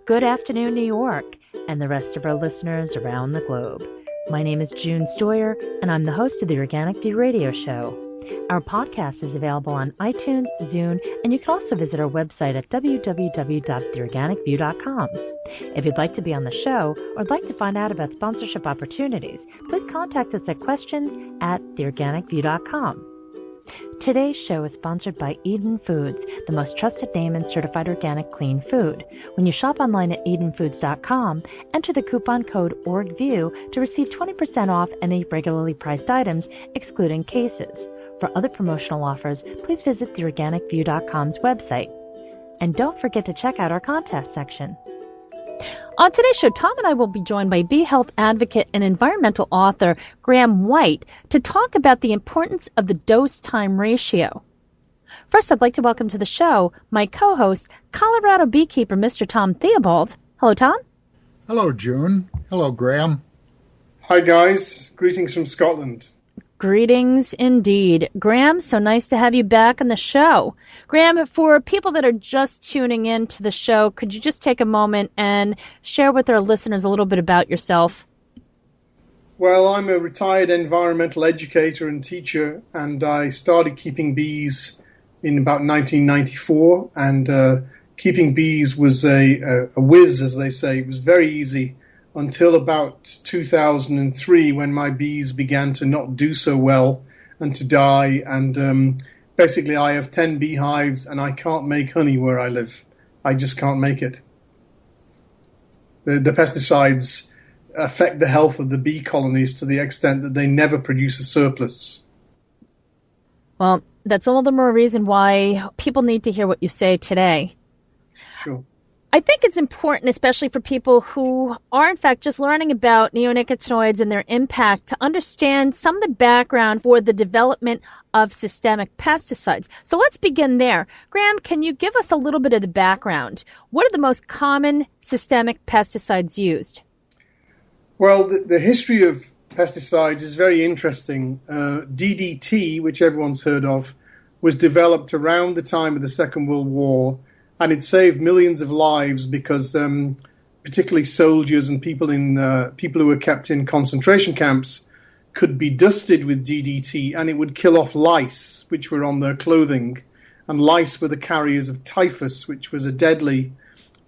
Good afternoon, New York, and the rest of our listeners around the globe. My name is June Stoyer, and I'm the host of the Organic View radio show. Our podcast is available on iTunes, Zune, and you can also visit our website at www.theorganicview.com. If you'd like to be on the show or would like to find out about sponsorship opportunities, please contact us at questions@theorganicview.com. Today's show is sponsored by Eden Foods, the most trusted name in certified organic clean food. When you shop online at EdenFoods.com, enter the coupon code ORGVIEW to receive 20% off any regularly priced items, excluding cases. For other promotional offers, please visit theorganicview.com's website. And don't forget to check out our contest section. On today's show, Tom and I will be joined by bee health advocate and environmental author Graham White to talk about the importance of the dose-time ratio. First, I'd like to welcome to the show my co-host, Colorado beekeeper Mr. Tom Theobald. Hello, Tom. Hello, June. Hello, Graham. Hi, guys. Greetings from Scotland. Greetings indeed. Graham, so nice to have you back on the show. Graham, for people that are just tuning in to the show, could you just take a moment and share with our listeners a little bit about yourself? Well, I'm a retired environmental educator and teacher, and I started keeping bees in about 1994, and keeping bees was a whiz, as they say. It was very easy until about 2003, when my bees began to not do so well and to die. And basically, I have 10 beehives, and I can't make honey where I live. I just can't make it. The pesticides affect the health of the bee colonies to the extent that they never produce a surplus. Well, that's all the more reason why people need to hear what you say today. Sure. I think it's important, especially for people who are, in fact, just learning about neonicotinoids and their impact, to understand some of the background for the development of systemic pesticides. So let's begin there. Graham, can you give us a little bit of the background? What are the most common systemic pesticides used? Well, the history of pesticides is very interesting. DDT, which everyone's heard of, was developed around the time of the Second World War. And it saved millions of lives because particularly soldiers and people who were kept in concentration camps could be dusted with DDT, and it would kill off lice, which were on their clothing. And lice were the carriers of typhus, which was a deadly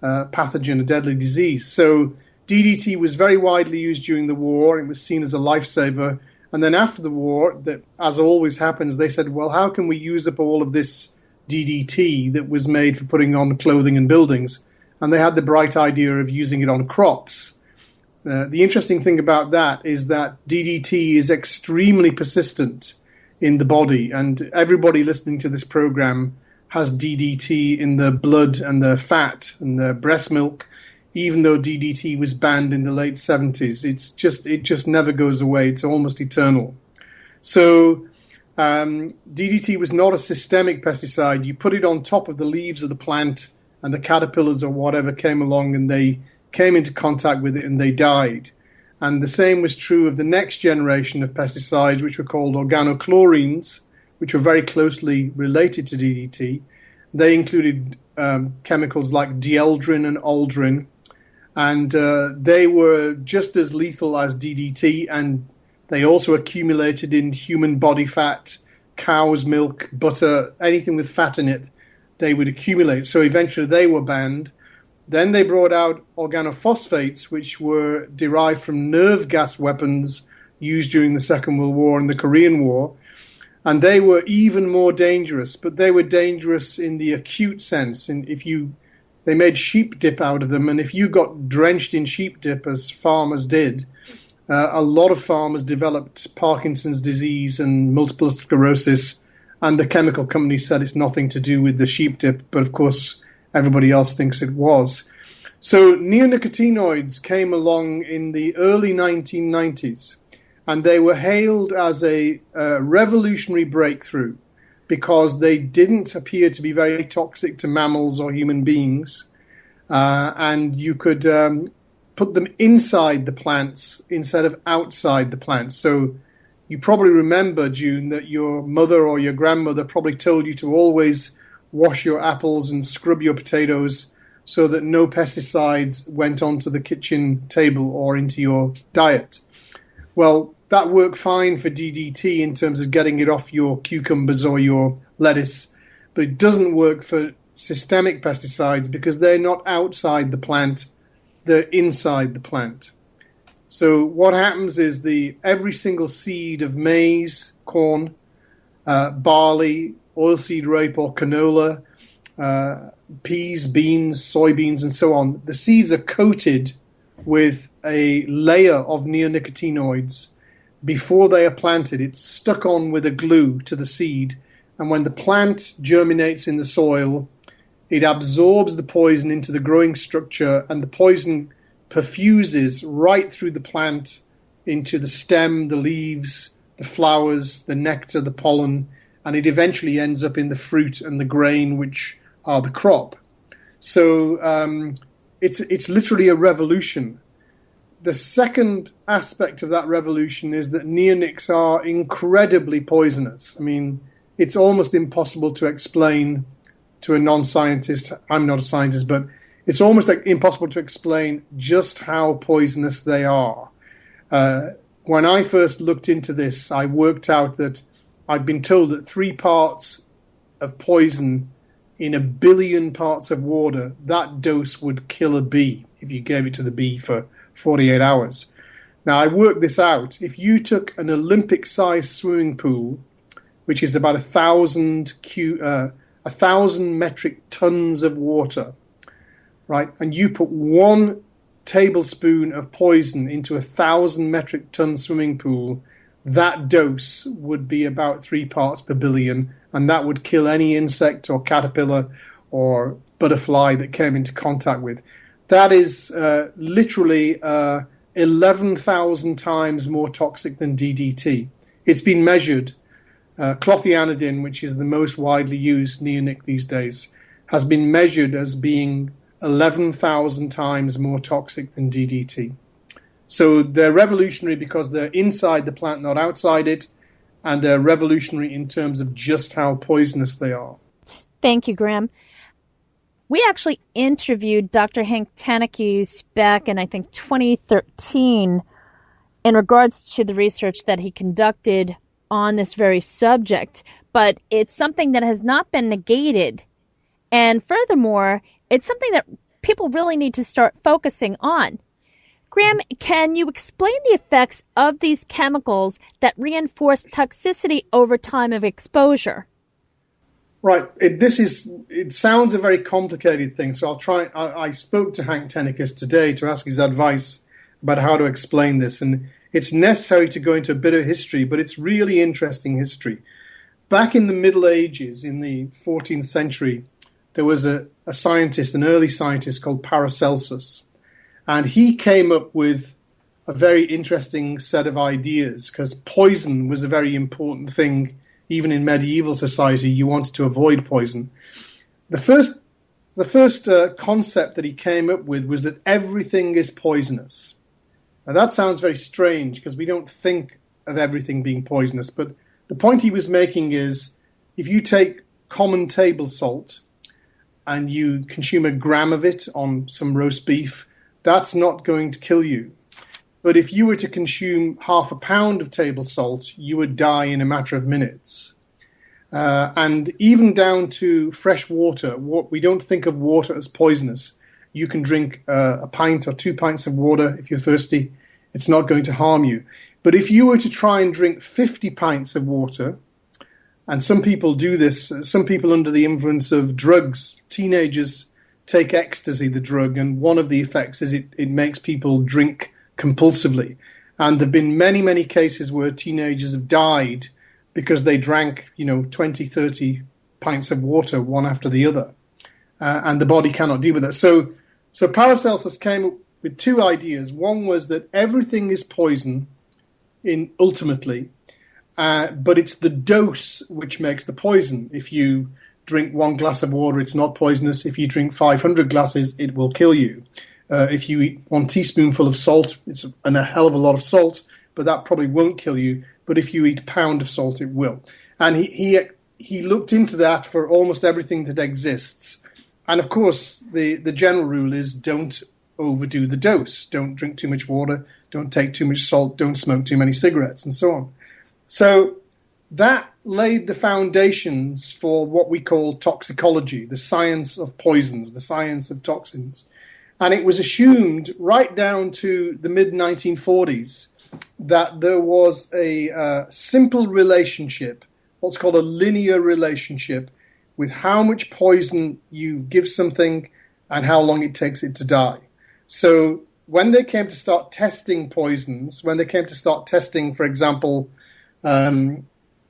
pathogen, a deadly disease. So DDT was very widely used during the war. It was seen as a lifesaver. And then after the war, that, as always happens, they said, well, how can we use up all of this DDT that was made for putting on clothing and buildings? And they had the bright idea of using it on crops. The interesting thing about that is that DDT is extremely persistent in the body, and everybody listening to this program has DDT in their blood and their fat and their breast milk, even though DDT was banned in the late 70s. It just never goes away. It's almost eternal. So DDT was not a systemic pesticide. You put it on top of the leaves of the plant, and the caterpillars or whatever came along and they came into contact with it and they died. And the same was true of the next generation of pesticides, which were called organochlorines, which were very closely related to DDT. They included chemicals like dieldrin and aldrin, and they were just as lethal as DDT, and they also accumulated in human body fat, cow's milk, butter, anything with fat in it, they would accumulate. So eventually they were banned. Then they brought out organophosphates, which were derived from nerve gas weapons used during the Second World War and the Korean War. And they were even more dangerous, but they were dangerous in the acute sense. And they made sheep dip out of them, and if you got drenched in sheep dip, as farmers did, a lot of farmers developed Parkinson's disease and multiple sclerosis, and the chemical company said it's nothing to do with the sheep dip, but of course everybody else thinks it was. So neonicotinoids came along in the early 1990s, and they were hailed as a revolutionary breakthrough because they didn't appear to be very toxic to mammals or human beings, and you could put them inside the plants instead of outside the plants. So you probably remember, June, that your mother or your grandmother probably told you to always wash your apples and scrub your potatoes so that no pesticides went onto the kitchen table or into your diet. Well, that worked fine for DDT in terms of getting it off your cucumbers or your lettuce, but it doesn't work for systemic pesticides because they're not outside the plant, they're inside the plant. So what happens is every single seed of maize, corn, barley, oilseed rape or canola, peas, beans, soybeans, and so on, the seeds are coated with a layer of neonicotinoids before they are planted. It's stuck on with a glue to the seed, and when the plant germinates in the soil, it absorbs the poison into the growing structure, and the poison perfuses right through the plant into the stem, the leaves, the flowers, the nectar, the pollen, and it eventually ends up in the fruit and the grain, which are the crop. So it's literally a revolution. The second aspect of that revolution is that neonics are incredibly poisonous. I mean, it's almost impossible to explain to a non-scientist. I'm not a scientist, but it's almost like impossible to explain just how poisonous they are. When I first looked into this, I worked out that I've been told that 3 parts of poison in 1 billion parts of water, that dose would kill a bee if you gave it to the bee for 48 hours. Now, I worked this out. If you took an Olympic-sized swimming pool, which is about 1,000 metric tons of water, right, and you put 1 tablespoon of poison into 1,000 metric ton swimming pool, that dose would be about 3 parts per billion, and that would kill any insect or caterpillar or butterfly that came into contact with. That is literally 11,000 times more toxic than DDT. It's been measured. Clothianidin, which is the most widely used neonic these days, has been measured as being 11,000 times more toxic than DDT. So they're revolutionary because they're inside the plant, not outside it, and they're revolutionary in terms of just how poisonous they are. Thank you, Graham. We actually interviewed Dr. Hank Tanakis back in, I think, 2013 in regards to the research that he conducted on this very subject, but it's something that has not been negated. And furthermore, it's something that people really need to start focusing on. Graham, can you explain the effects of these chemicals that reinforce toxicity over time of exposure? Right. It sounds a very complicated thing, so I'll try. I spoke to Hank Tanakis today to ask his advice about how to explain this, and it's necessary to go into a bit of history, but it's really interesting history. Back in the Middle Ages, in the 14th century, there was a scientist, an early scientist called Paracelsus, and he came up with a very interesting set of ideas because poison was a very important thing. Even in medieval society, you wanted to avoid poison. The first concept that he came up with was that everything is poisonous. Now that sounds very strange because we don't think of everything being poisonous, but the point he was making is if you take common table salt and you consume a gram of it on some roast beef, that's not going to kill you. But if you were to consume 1/2 pound of table salt, you would die in a matter of minutes. And even down to fresh water, we don't think of water as poisonous. You can drink a pint or 2 pints of water if you're thirsty. It's not going to harm you. But if you were to try and drink 50 pints of water, and some people do this, some people under the influence of drugs, teenagers take ecstasy, the drug, and one of the effects is it makes people drink compulsively. And there have been many, many cases where teenagers have died because they drank, 20, 30 pints of water, one after the other. And the body cannot deal with that. So Paracelsus came up with 2 ideas. One was that everything is poison ultimately, but it's the dose which makes the poison. If you drink 1 glass of water, it's not poisonous. If you drink 500 glasses, it will kill you. If you eat 1 teaspoonful of salt, it's a hell of a lot of salt, but that probably won't kill you. But if you eat a pound of salt, it will. And he looked into that for almost everything that exists. And of course, the general rule is don't overdo the dose. Don't drink too much water. Don't take too much salt. Don't smoke too many cigarettes, and so on. So that laid the foundations for what we call toxicology, the science of poisons, the science of toxins. And it was assumed right down to the mid-1940s that there was a simple relationship, what's called a linear relationship, with how much poison you give something and how long it takes it to die. So when they came to start testing poisons, when they came to start testing, for example,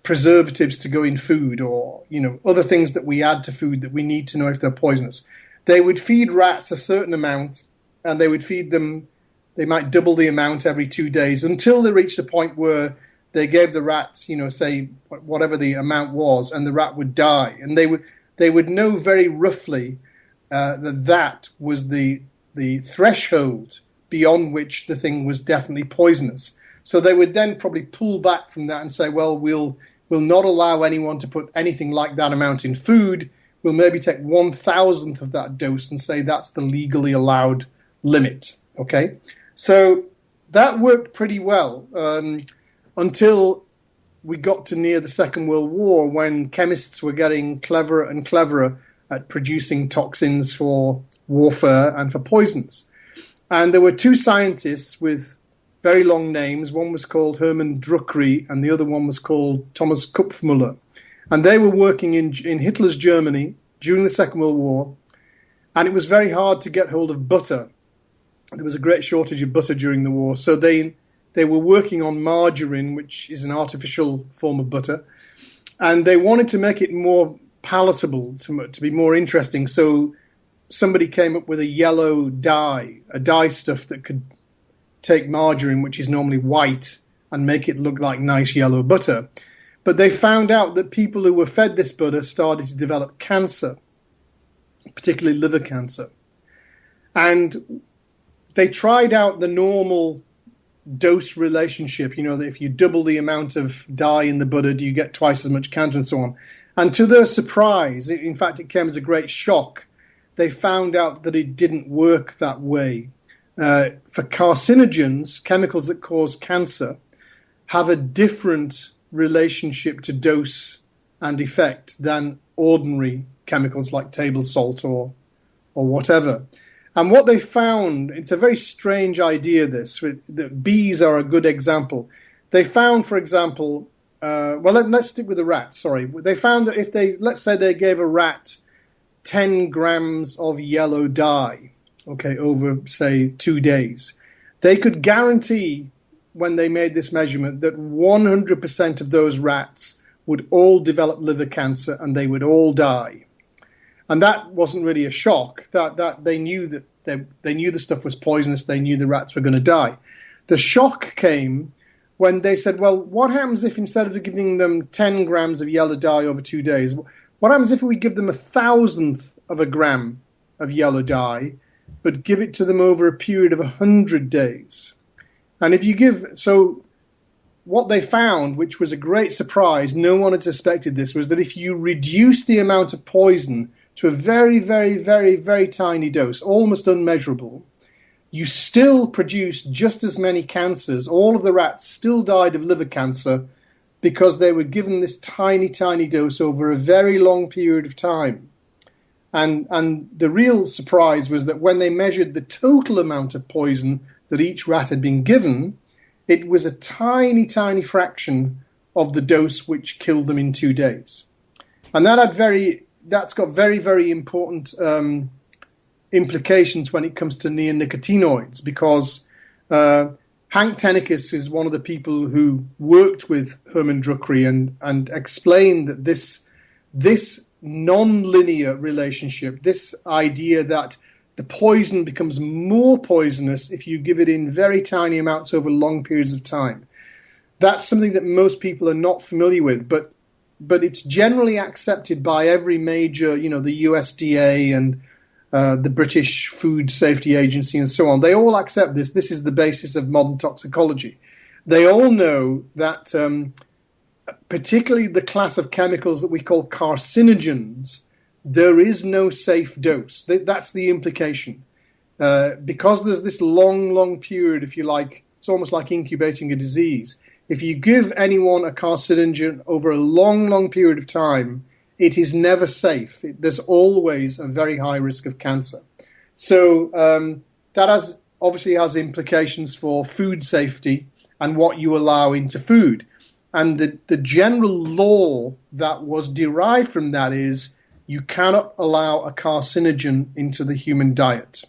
preservatives to go in food, or other things that we add to food that we need to know if they're poisonous, they would feed rats a certain amount, and they would feed them, they might double the amount every 2 days until they reached a point where they gave the rats, say whatever the amount was, and the rat would die. And they would know very roughly that was the threshold beyond which the thing was definitely poisonous. So they would then probably pull back from that and say, well, we'll not allow anyone to put anything like that amount in food. We'll maybe take 1,000th of that dose and say that's the legally allowed limit. Okay, so that worked pretty well until we got to near the Second World War, when chemists were getting cleverer and cleverer at producing toxins for warfare and for poisons. And there were two scientists with very long names. One was called Hermann Druckery, and the other one was called Thomas Kupfmuller. And they were working in Hitler's Germany during the Second World War, and it was very hard to get hold of butter. There was a great shortage of butter during the war, so they were working on margarine, which is an artificial form of butter, and they wanted to make it more palatable, to be more interesting. So somebody came up with a yellow dye, a dye stuff that could take margarine, which is normally white, and make it look like nice yellow butter. But they found out that people who were fed this butter started to develop cancer, particularly liver cancer. And they tried out the normal dose relationship, that if you double the amount of dye in the butter, do you get twice as much cancer, and so on. And to their surprise, in fact, it came as a great shock, they found out that it didn't work that way. For carcinogens, chemicals that cause cancer, have a different relationship to dose and effect than ordinary chemicals like table salt or whatever. And what they found, it's a very strange idea, this. The bees are a good example. They found, for example, let's stick with the rats, sorry. They found that if let's say they gave a rat 10 grams of yellow dye, over, say, 2 days, they could guarantee, when they made this measurement, that 100% of those rats would all develop liver cancer and they would all die. And that wasn't really a shock. That they knew that they knew the stuff was poisonous. They knew the rats were going to die. The shock came when they said, well, what happens if instead of giving them 10 grams of yellow dye over 2 days, what happens if we give them 1,000th of a gram of yellow dye, but give it to them over a period of 100 days? And so what they found, which was a great surprise, no one had suspected this, was that if you reduce the amount of poison to a very, very, very, very tiny dose, almost unmeasurable, you still produced just as many cancers. All of the rats still died of liver cancer because they were given this tiny, tiny dose over a very long period of time. And the real surprise was that when they measured the total amount of poison that each rat had been given, it was a tiny, tiny fraction of the dose which killed them in 2 days. And that's got very, very important implications when it comes to neonicotinoids, because Hank Tenekis is one of the people who worked with Hermann Druckery and explained that this non-linear relationship, this idea that the poison becomes more poisonous if you give it in very tiny amounts over long periods of time. That's something that most people are not familiar with, but it's generally accepted by every major, the USDA and the British Food Safety Agency and so on. They all accept this. This is the basis of modern toxicology. They all know that particularly the class of chemicals that we call carcinogens, there is no safe dose. That's the implication. Because there's this long period, if you like, it's almost like incubating a disease. If you give anyone a carcinogen over a long period of time, it is never safe. There's always a very high risk of cancer. So that obviously has implications for food safety and what you allow into food. And the general law that was derived from that is you cannot allow a carcinogen into the human diet.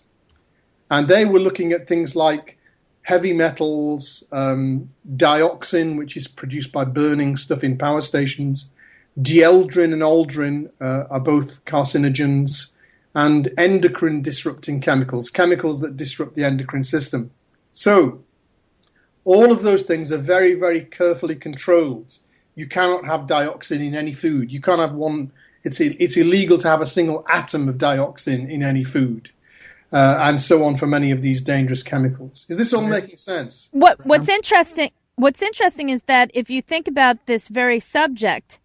And they were looking at things like heavy metals, dioxin, which is produced by burning stuff in power stations, dieldrin and aldrin are both carcinogens, and endocrine disrupting chemicals that disrupt the endocrine system. So all of those things are very, very carefully controlled. You cannot have dioxin in any food. You can't have one. It's illegal to have a single atom of dioxin in any food, and so on for many of these dangerous chemicals. Is this all making sense? What's interesting is that if you think about this very subject,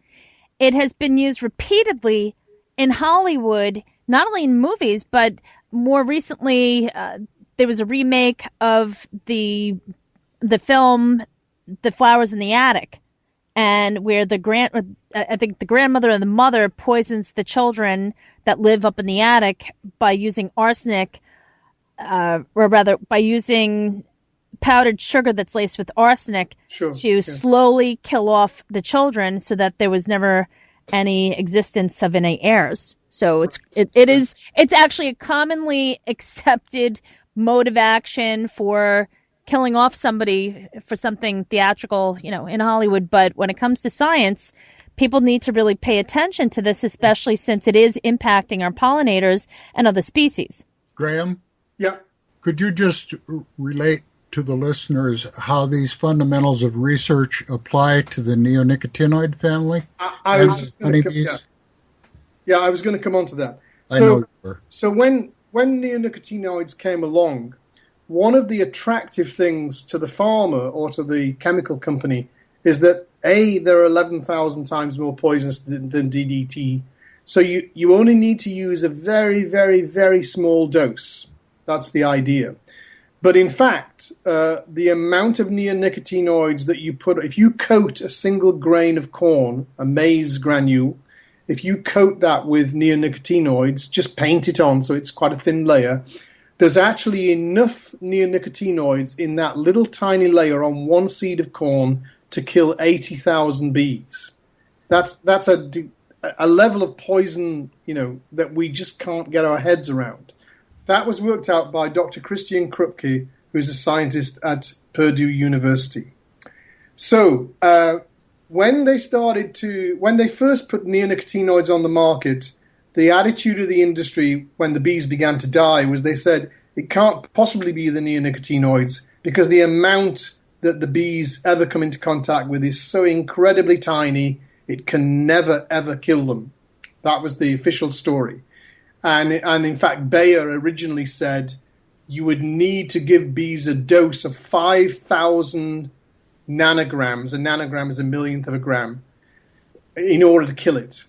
it has been used repeatedly in Hollywood, not only in movies, but more recently, there was a remake of the film The Flowers in the Attic, and where I think the grandmother and the mother poisons the children that live up in the attic by using arsenic, or rather by using powdered sugar that's laced with arsenic slowly kill off the children so that there was never any existence of any heirs. So it's actually a commonly accepted mode of action for killing off somebody for something theatrical, in Hollywood. But when it comes to science, people need to really pay attention to this, especially since it is impacting our pollinators and other species. Graham? Yeah. Could you just relate to the listeners how these fundamentals of research apply to the neonicotinoid family? I was going to come on to that. So when neonicotinoids came along, one of the attractive things to the farmer or to the chemical company is that, A, they're 11,000 times more poisonous than DDT. So you only need to use a very, very, very small dose. That's the idea. But in fact, the amount of neonicotinoids that you put, if you coat a single grain of corn, a maize granule, if you coat that with neonicotinoids, just paint it on so it's quite a thin layer, there's actually enough neonicotinoids in that little tiny layer on one seed of corn to kill 80,000 bees. That's a level of poison, that we just can't get our heads around. That was worked out by Dr. Christian Krupke, who's a scientist at Purdue University. So when they first put neonicotinoids on the market, the attitude of the industry when the bees began to die was they said it can't possibly be the neonicotinoids because the amount that the bees ever come into contact with is so incredibly tiny, it can never, ever kill them. That was the official story. And in fact, Bayer originally said you would need to give bees a dose of 5,000 nanograms. A nanogram is a millionth of a gram in order to kill it.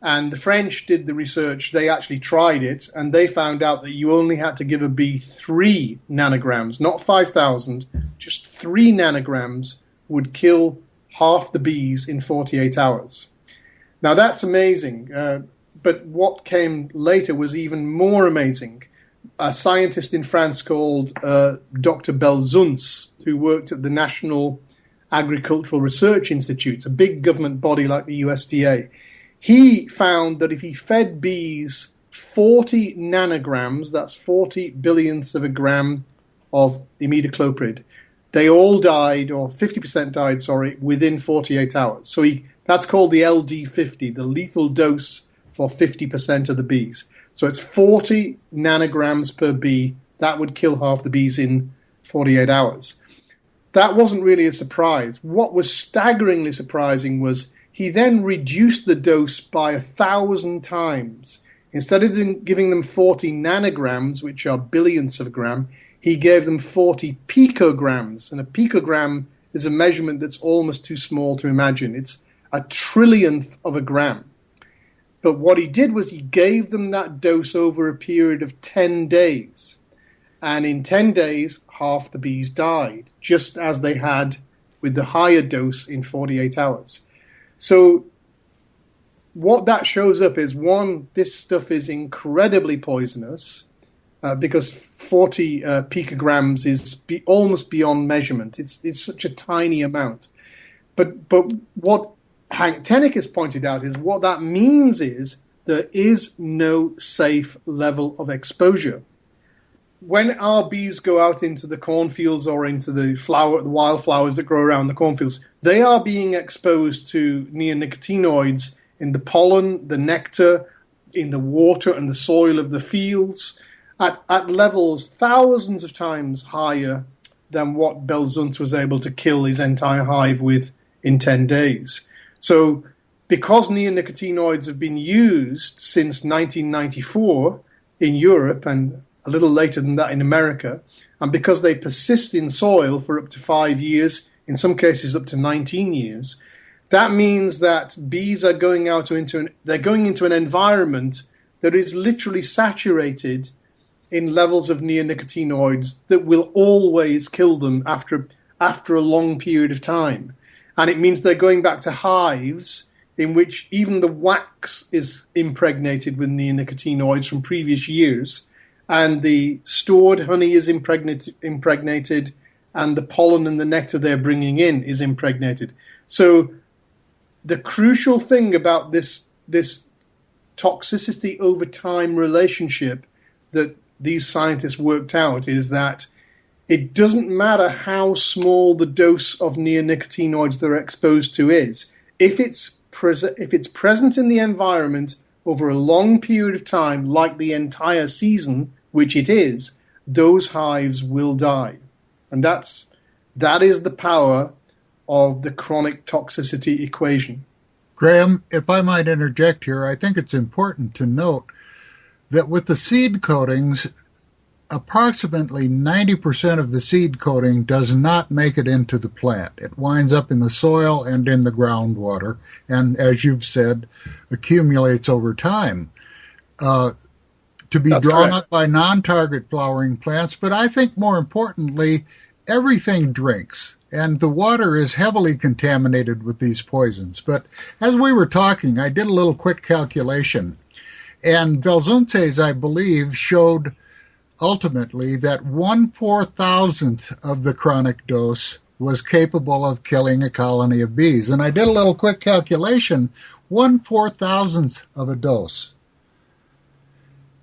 And the French did the research. They actually tried it, and they found out that you only had to give a bee 3 nanograms, not 5,000, just 3 nanograms would kill half the bees in 48 hours. Now, that's amazing. But what came later was even more amazing. A scientist in France called Dr. Belzunce, who worked at the National Agricultural Research Institute, a big government body like the USDA, he found that if he fed bees 40 nanograms, that's 40 billionths of a gram of imidacloprid, they all died, or 50% died, within 48 hours. So that's called the LD50, the lethal dose for 50% of the bees. So it's 40 nanograms per bee. That would kill half the bees in 48 hours. That wasn't really a surprise. What was staggeringly surprising was he then reduced the dose by 1,000 times. Instead of giving them 40 nanograms, which are billionths of a gram, he gave them 40 picograms. And a picogram is a measurement that's almost too small to imagine. It's a trillionth of a gram. But what he did was he gave them that dose over a period of 10 days. And in 10 days, half the bees died, just as they had with the higher dose in 48 hours. So what that shows up is, one, this stuff is incredibly poisonous because 40 picograms is almost beyond measurement. It's such a tiny amount. But what Hank Tennick has pointed out is what that means is there is no safe level of exposure. When our bees go out into the cornfields or into the wildflowers that grow around the cornfields, they are being exposed to neonicotinoids in the pollen, the nectar, in the water and the soil of the fields at levels thousands of times higher than what Belzunt was able to kill his entire hive with in 10 days. So because neonicotinoids have been used since 1994 in Europe and a little later than that in America, and because they persist in soil for up to 5 years, in some cases up to 19 years, that means that bees are going into an environment that is literally saturated in levels of neonicotinoids that will always kill them after a long period of time. And it means they're going back to hives in which even the wax is impregnated with neonicotinoids from previous years, and the stored honey is impregnated, and the pollen and the nectar they're bringing in is impregnated. So the crucial thing about this toxicity over time relationship that these scientists worked out is that it doesn't matter how small the dose of neonicotinoids they're exposed to is. If it's present in the environment over a long period of time, like the entire season, which it is, those hives will die. And that is the power of the chronic toxicity equation. Graham, if I might interject here, I think it's important to note that with the seed coatings, approximately 90% of the seed coating does not make it into the plant. It winds up in the soil and in the groundwater, and as you've said, accumulates over time to be drawn up by non-target flowering plants. But I think more importantly, everything drinks, and the water is heavily contaminated with these poisons. But as we were talking, I did a little quick calculation, and Belzuntes, I believe, showed ultimately that 1/4000th of the chronic dose was capable of killing a colony of bees. And I did a little quick calculation. 1/4000th of a dose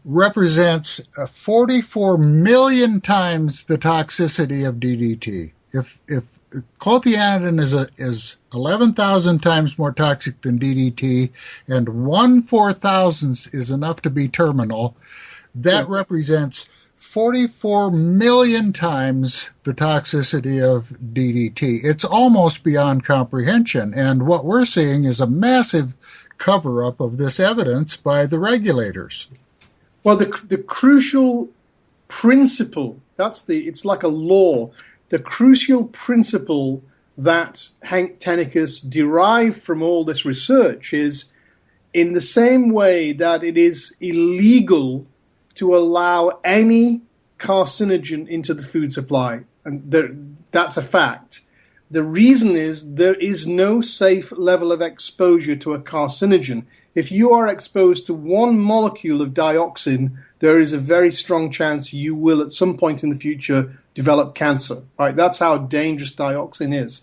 represents 44 million times the toxicity of DDT. If clothianidin is 11,000 times more toxic than DDT, and 1/4000th is enough to be terminal, that represents 44 million times the toxicity of DDT. It's almost beyond comprehension, and what we're seeing is a massive cover-up of this evidence by the regulators. Well, the crucial principle, it's like a law, the crucial principle that Hank Tennick derived from all this research is, in the same way that it is illegal to allow any carcinogen into the food supply, and that's a fact. The reason is there is no safe level of exposure to a carcinogen. If you are exposed to one molecule of dioxin, there is a very strong chance you will at some point in the future develop cancer. Right? That's how dangerous dioxin is.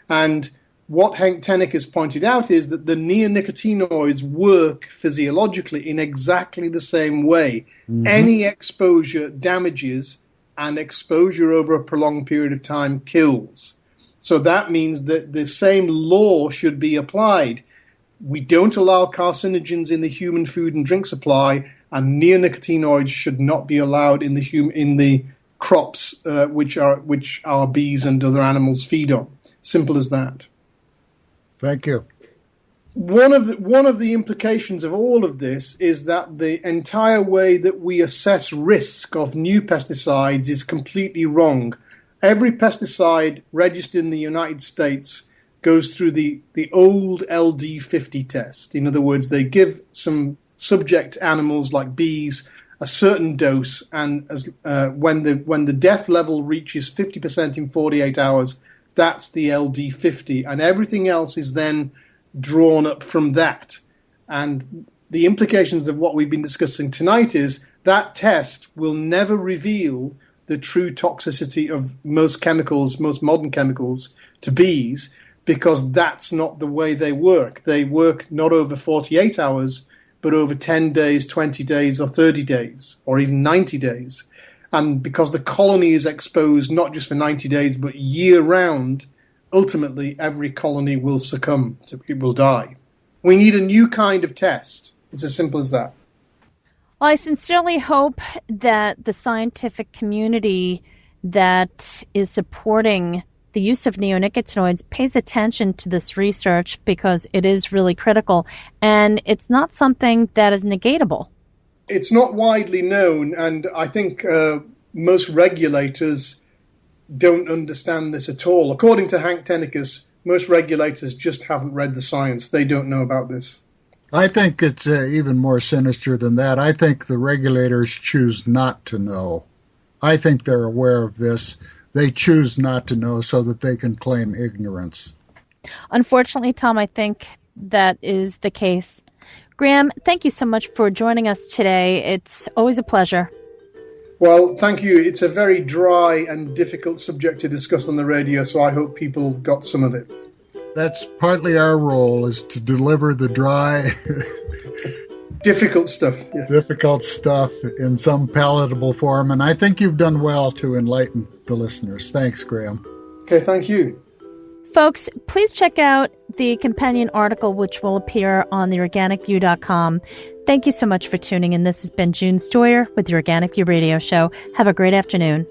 And what Hank Tennick has pointed out is that the neonicotinoids work physiologically in exactly the same way. Mm-hmm. Any exposure damages, and exposure over a prolonged period of time kills. So that means that the same law should be applied. We don't allow carcinogens in the human food and drink supply, and neonicotinoids should not be allowed in the crops which our bees and other animals feed on. Simple as that. Thank you. One of the implications of all of this is that the entire way that we assess risk of new pesticides is completely wrong. Every pesticide registered in the United States goes through the old LD50 test. In other words, they give some subject animals like bees a certain dose, and when the death level reaches 50% in 48 hours, that's the LD50, and everything else is then drawn up from that. And the implications of what we've been discussing tonight is that test will never reveal the true toxicity of most chemicals, most modern chemicals, to bees, because that's not the way they work. They work not over 48 hours, but over 10 days, 20 days, or 30 days, or even 90 days. And because the colony is exposed not just for 90 days, but year-round, ultimately every colony will succumb. It will die. We need a new kind of test. It's as simple as that. Well, I sincerely hope that the scientific community that is supporting the use of neonicotinoids pays attention to this research, because it is really critical, and it's not something that is negatable. It's not widely known, and I think most regulators don't understand this at all. According to Hank Tenicus, most regulators just haven't read the science. They don't know about this. I think it's even more sinister than that. I think the regulators choose not to know. I think they're aware of this. They choose not to know so that they can claim ignorance. Unfortunately, Tom, I think that is the case. Graham, thank you so much for joining us today. It's always a pleasure. Well, thank you. It's a very dry and difficult subject to discuss on the radio, so I hope people got some of it. That's partly our role, is to deliver the dry, difficult stuff. Yeah. Difficult stuff in some palatable form, and I think you've done well to enlighten the listeners. Thanks, Graham. Okay, thank you. Folks, please check out the companion article, which will appear on theorganicview.com. Thank you so much for tuning in. This has been June Stoyer with the Organic View Radio Show. Have a great afternoon.